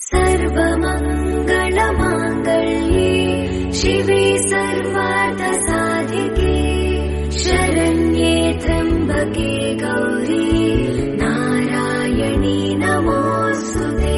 सर्वमङ्गलमाङ्गल्ये शिवे सर्वार्थसाधिके शरण्ये त्र्यम्बके गौरी नारायणी नमोऽस्तुते।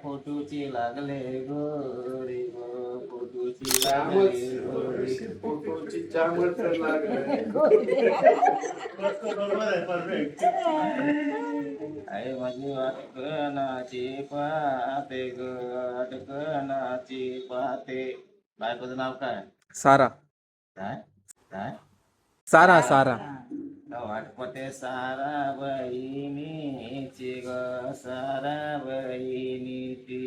फोटोची लागले गोरी गो फोटोची लागले गोरी फोटोची जामच लागले आई माझी अटकनाची पाते ग अटकनाची पाते। बायकोचं नाव काय? सारा काय काय सारा सारा वाटपते सारा बहिणीची ग सारा बहिणीची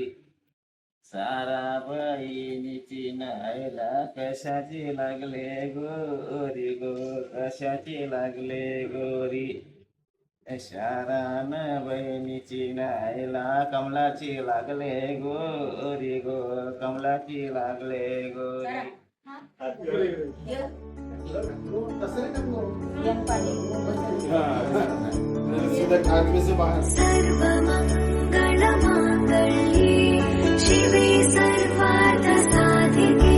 सारा बहिणीची नायला कशाची लागले गोरी गो कशाची लागले गोरी शारान बहिणीची नायला कमलाची लागले गोरी गो कमलाची लागले गोरी। सर्वमङ्गलमाङ्गल्ये शिवे सर्वार्थसाधिके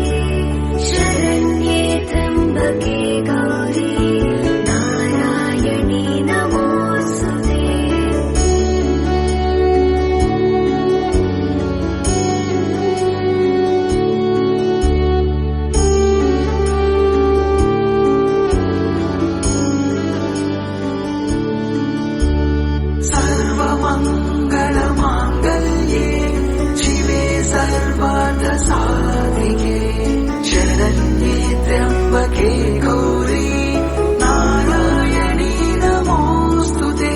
शरण्ये त्र्यम्बके गौरी नारायणी नमोऽस्तुते। सर्वमङ्गलमाङ्गल्ये शिवे सर्वार्थसाधिके शरण्ये त्र्यम्बके गौरी नारायणी नमोऽस्तुते।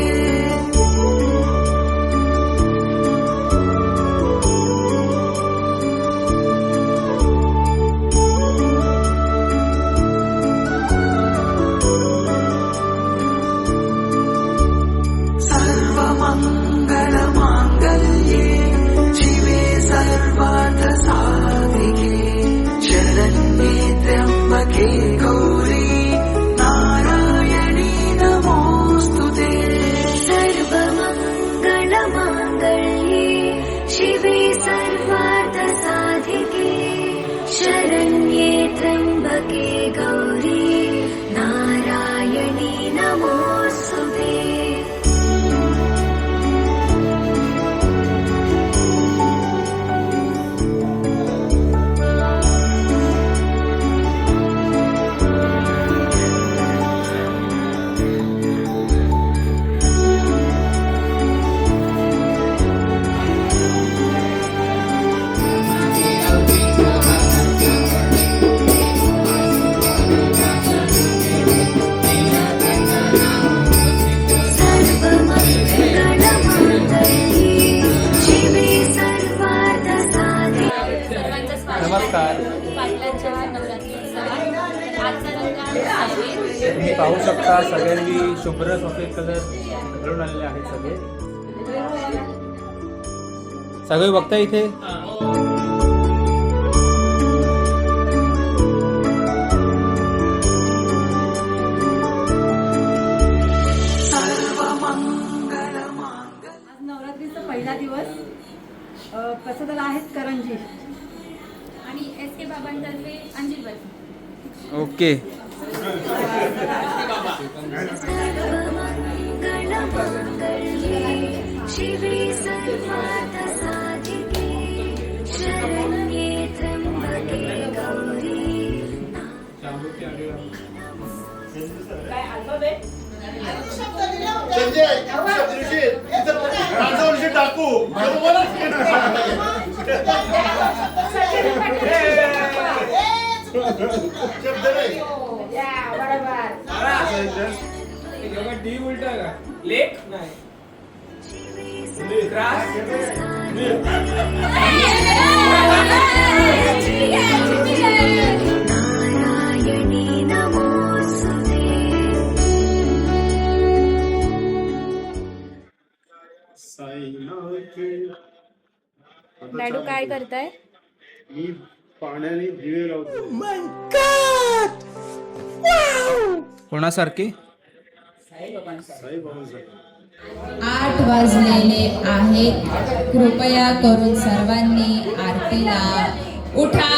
सर्वमङ्गलमाङ्गल्ये शिवे सर्वार्थसाधिके शरण्ये त्र्यम्बके गौरी नारायणी नमोऽस्तुते। सर्वमङ्गलमाङ्गल्ये शिवे सर्वार्थसाधिके शरण्ये त्र्यम्बके गौरी नारायणी नमोऽस्तुते। नमस्कार. पाटलांच्या नवरात्री उत्सवात आजचा रंग आहे सफेद. तुम्ही पाहू शकता सगळ्यांनी शुभ्र सफेद कलर घालून आलेले आहेत सगळे सगळे बघता इथे आज नवरात्रीचा पहिला दिवस प्रसादाला आहेत करंजी आणि SK बाबांतर्फे अंजीर बर्फी. ओके सर्वमङ्गलमाङ्गल्ये शिवे सर्वार्थसाधिके शरण्ये त्र्यम्बके गौरी टाकू शब्द नाही डी उलटा का लेक नाही नारायणी नमोस्तुते लाडू काय करताय? मी पाण्याने दिवे लावतो. कोणासारखी साईबाबांसाठी. 8 वाजलेले आहेत. कृपया करून सर्वांनी आरतीला उठा.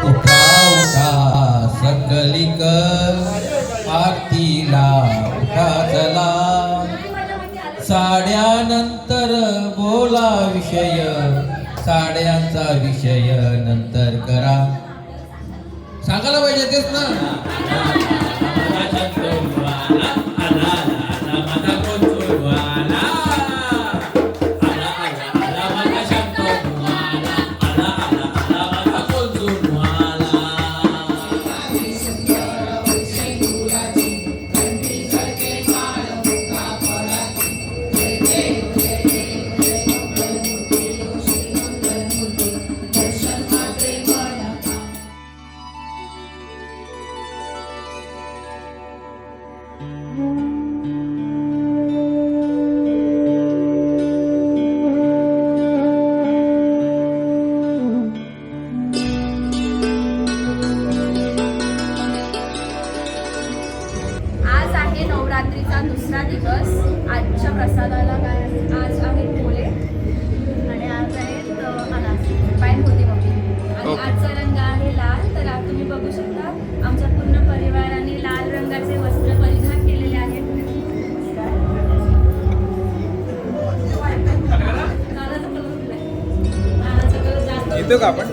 उठा उठा सकलिक आरतीला उठा चला. साड्यानंतर बोला विषय, साड्यांचा विषय नंतर करा. सांगायला पाहिजे तेच ना. आज आहे नवरात्रीचा दुसरा दिवस. आजच्या प्रसादाला काय आहे? आज आहेत पोले आणि आज आहेत अनारसे. पाय होती मम्मी. आणि आजचा रंग आहे लाल. तर आज तुम्ही बघू शकता आमच्या पूर्ण परिवाराने लाल रंगाचे वस्त्र परिधान केलेले आहेत. येतो का आपण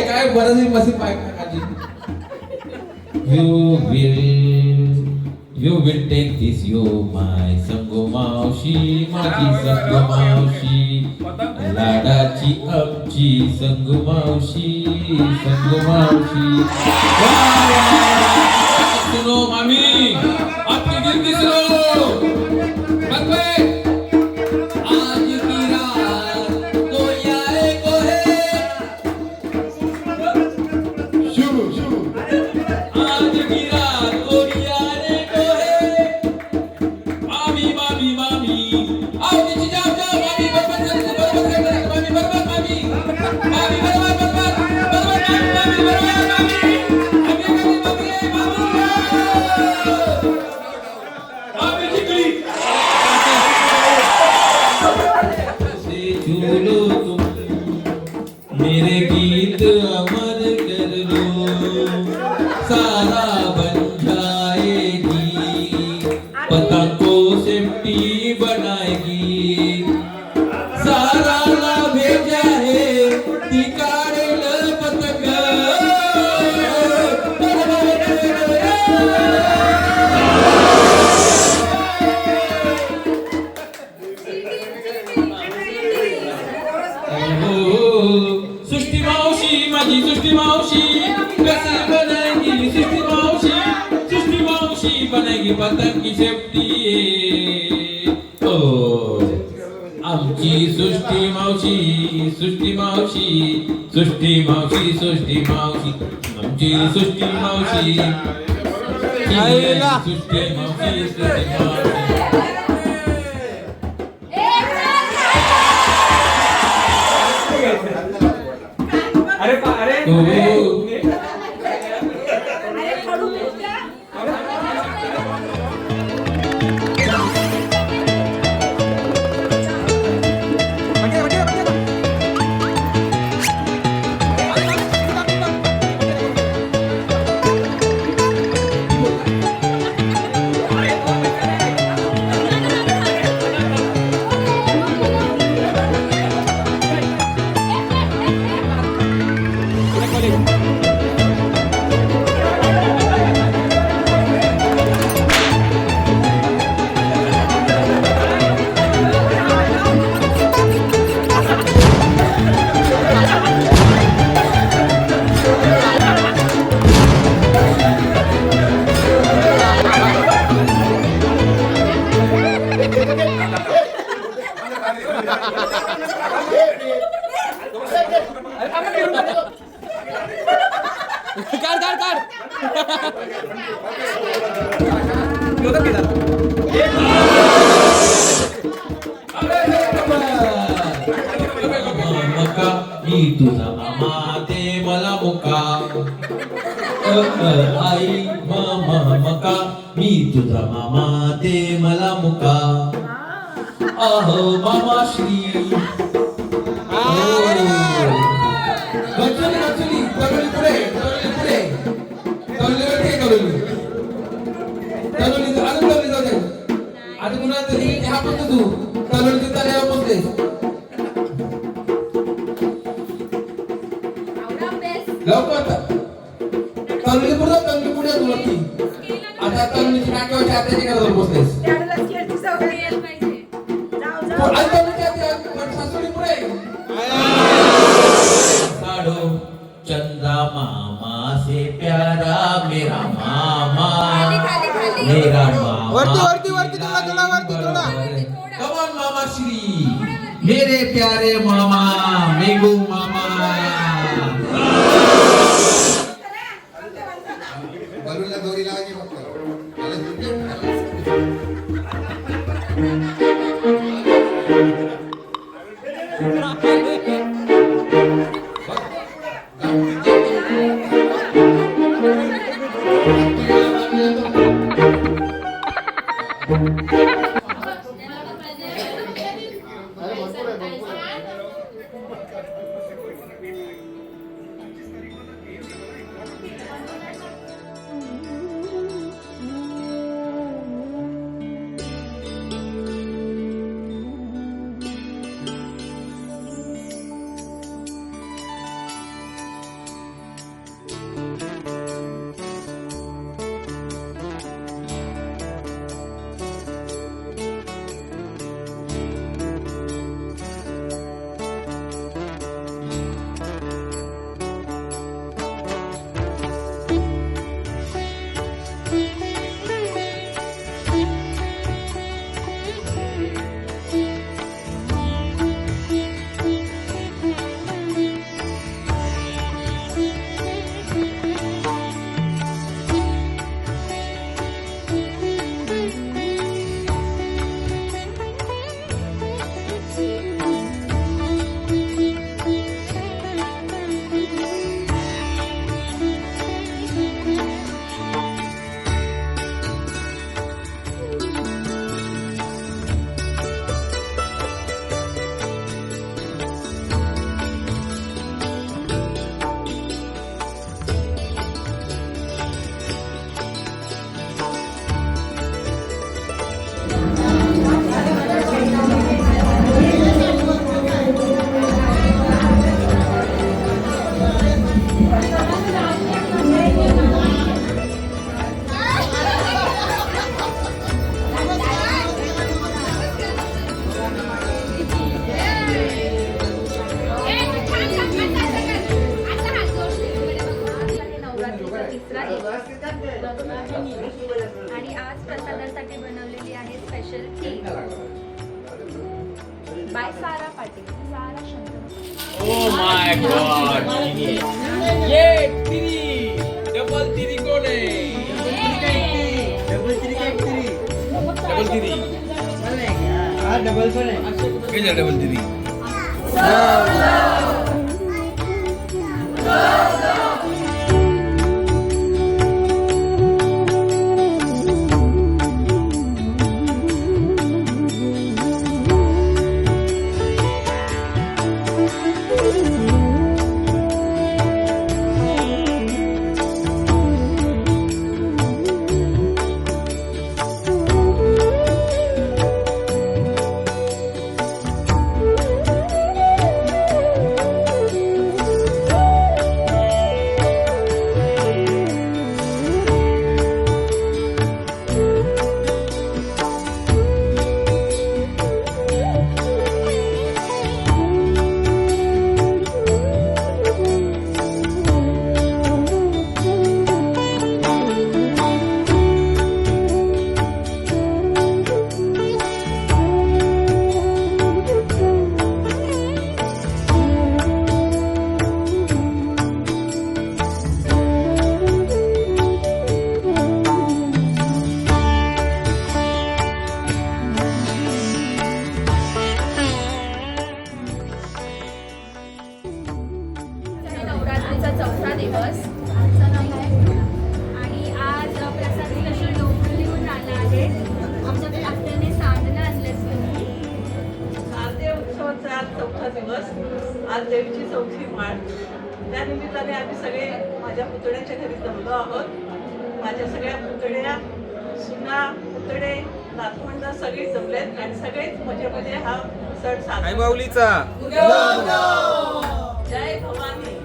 काय बरं मस्त पाय. You will take this, you my संगो मावशी, माझी संगो मावशी, लाडाची आमची संगो मावशी, संगो मावशी. सुनो मामी, आपकी दिल की सुनो. बकवे आज की रात कोई आएगा है. शुरू शुरू. आज की रात कोई आएगा है. मामी मामी मामी, आओ नीचे जाओ जाओ. मामी बरबर जल्दी बरबर कर. मामी बरबर मामी, मामी बरबर बरबर बरबर मामी बरबर मामी. अभी कभी बकरे मामी. मामी चिकली. से झूलो तुम, मेरे गीत अमर कर लो. सारा बन जाएगी, पतंग को सेफ्टी बनाएगी. सारा ना भेजा है तिकाडेल पतंग. सृष्टी मावशी, माझी सृष्टी मावशी कशी बनाएगी. सृष्टी मावशी, सृष्टी मावशी बनाएगी पतंग की सेफ्टी. ओ आमची सृष्टी मावशी, सृष्टी मावशी, सृष्टी मावशी, सृष्टी मावशी, आमची सृष्टी मावशी, सृष्टी मावशी, सृष्टी मावशी. अरे अरे हो. Thank you. मका मी तुझा मामा दे मला मुका आई मामा मका मी तुझा मामा दे मला मुका अहो मामा श्री गचुली गचुली करोली पुढे करोली अजून जाऊ दे आता कुणा तरी हा पण तू करोली तल्यावर बसलेस लवकर करोली पुढे तुला की आता करोलीची नाट्याच्या हाताची करायला बसलेस साडो चंदा मामा से प्यारा मेरा मामा मेरा मामा कमान मामा श्री मेरे प्यारे मामा मेघू मामा आणि आज प्रसादासाठी बनवलेली आहे special kheer by Sara Patil. Sara Shankar. Oh my God ये तिरी डबल तिरी कोण आहे डबल तिरी हा डबल पण आहे काय डबल तिरी चौथा दिवस. आज देवीची चौथी माळ. त्या निमित्ताने आम्ही सगळे माझ्या पुतण्याच्या घरी जमलो आहोत. माझ्या सगळ्या पुतण्या, सुना, पुतणे, नातवंड सगळी जमलेत आणि सगळेच मजेमध्ये हा सण साजरा. आई माऊलीचा जय भवानी.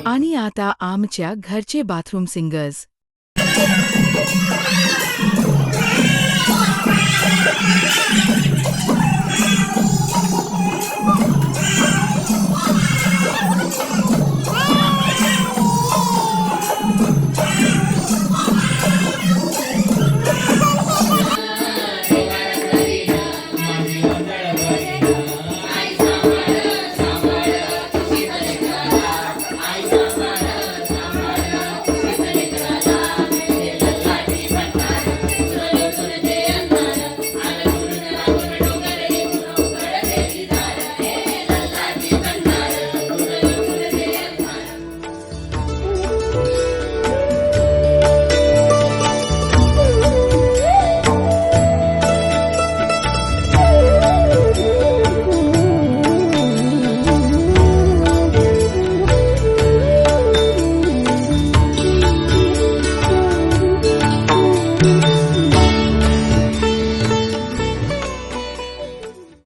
आणि आता आमच्या घरचे बाथरूम सिंगर्स.